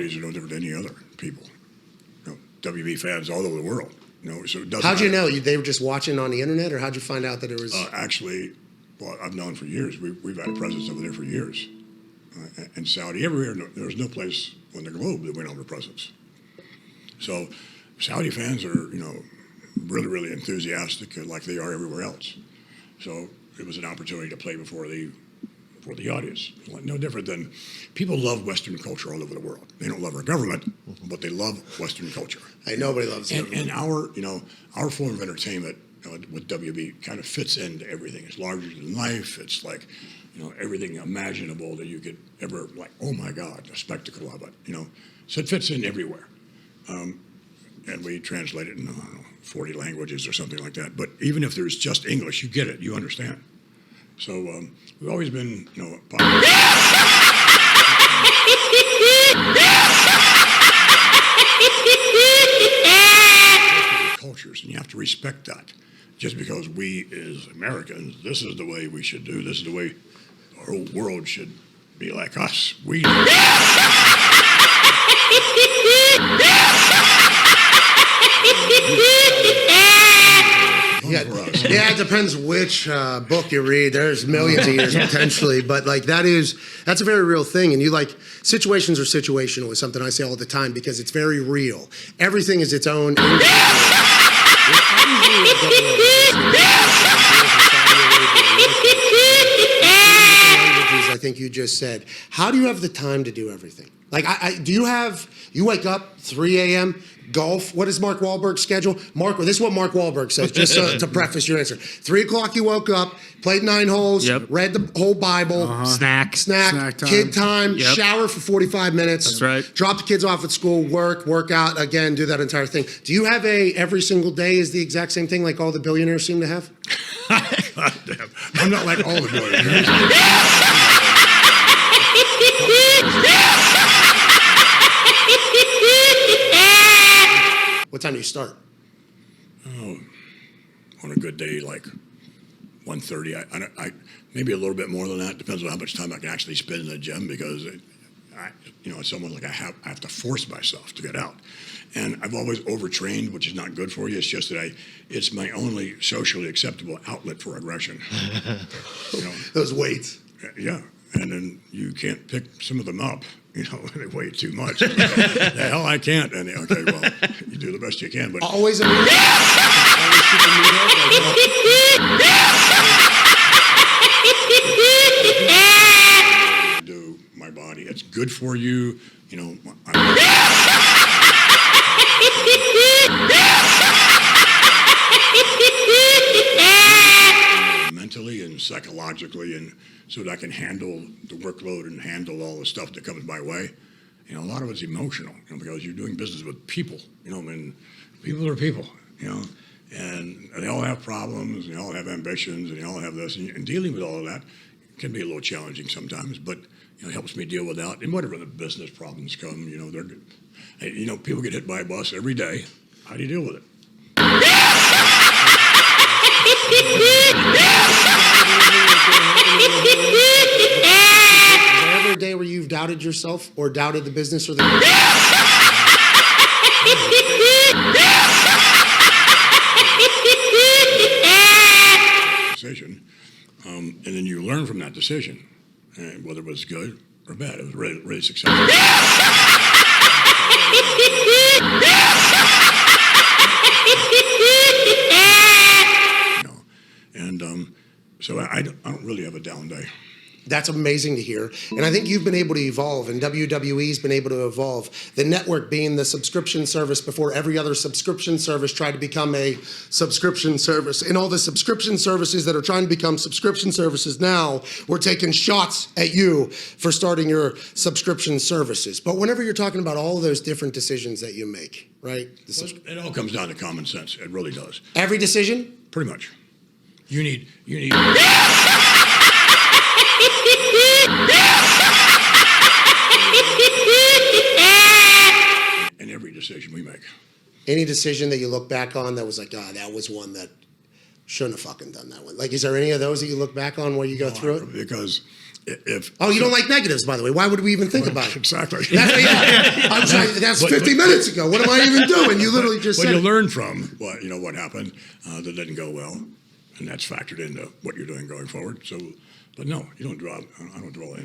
Saudis are no different than any other people. WB fans all over the world. So it doesn't how'd you matter. know? They were just watching on the internet, or how'd you find out that it was? Actually, well, I've known for years. We've had a presence over there for years. In Saudi, everywhere, there's no place on the globe that we don't have a presence. So Saudi fans are, really, really enthusiastic, like they are everywhere else. So it was an opportunity to play before the audience. No different than people love Western culture all over the world. They don't love our government, but they love Western culture. Hey, nobody loves it. And our form of entertainment with WB kind of fits into everything. It's larger than life. It's like, everything imaginable that you could ever oh my God, the spectacle of it. So it fits in everywhere. And we translate it in 40 languages or something like that. But even if there's just English, you get it, you understand. So we've always been, cultures, and you have to respect that. Just because we, as Americans, this is the way we should do. This is the way our whole world should be like us. We. Yeah, it depends which book you read. There's millions of years potentially, but that's a very real thing. And situations are situational is something I say all the time because it's very real. Everything is its own individual. I think you just said. How do you have the time to do everything? You wake up 3 a.m., golf? What is Mark Wahlberg's schedule? This is what Mark Wahlberg says, just to preface your answer. 3 o'clock you woke up, played 9 holes, read the whole Bible. Snack time. Kid time, shower for 45 minutes. That's right. Drop the kids off at school, work out, again, do that entire thing. Do you have every single day is the exact same thing like all the billionaires seem to have? God damn. I'm not like all the billionaires. What time do you start? Oh, on a good day, like 1:30. I maybe a little bit more than that. Depends on how much time I can actually spend in the gym because, it's someone I have to force myself to get out. And I've always overtrained, which is not good for you. It's just that it's my only socially acceptable outlet for aggression. Those weights. Yeah. And then you can't pick some of them up, they weigh too much. The hell I can't. And okay, well, you do the best you can. But always a do my body. It's good for you. Mentally and psychologically, and so that I can handle the workload and handle all the stuff that comes my way. A lot of it's emotional, because you're doing business with people. And people are people. And they all have problems, and they all have ambitions, and they all have this. And dealing with all of that can be a little challenging sometimes, but it helps me deal with that. And whatever the business problems come, they're good. People get hit by a bus every day. How do you deal with it? Ever a day where you've doubted yourself or doubted the business or the decision, and then you learn from that decision, whether it was good or bad. It was really, really successful. So I don't really have a down day. That's amazing to hear. And I think you've been able to evolve, and WWE's been able to evolve. The network being the subscription service before every other subscription service tried to become a subscription service. And all the subscription services that are trying to become subscription services now, we're taking shots at you for starting your subscription services. But whenever you're talking about all of those different decisions that you make, right? It all comes down to common sense. It really does. Every decision? Pretty much. You need. In every decision we make. Any decision that you look back on that was like, that was one that shouldn't have fucking done that one. Like, is there any of those that you look back on where you go through it? Because if Oh, you don't like negatives, by the way. Why would we even think about it? exactly. I was like, that's But- 50 minutes ago. What am I even doing? You literally just But said you it. learn from what happened that didn't go well, and that's factored into what you're doing going forward. So, but no, you don't draw. I don't draw any.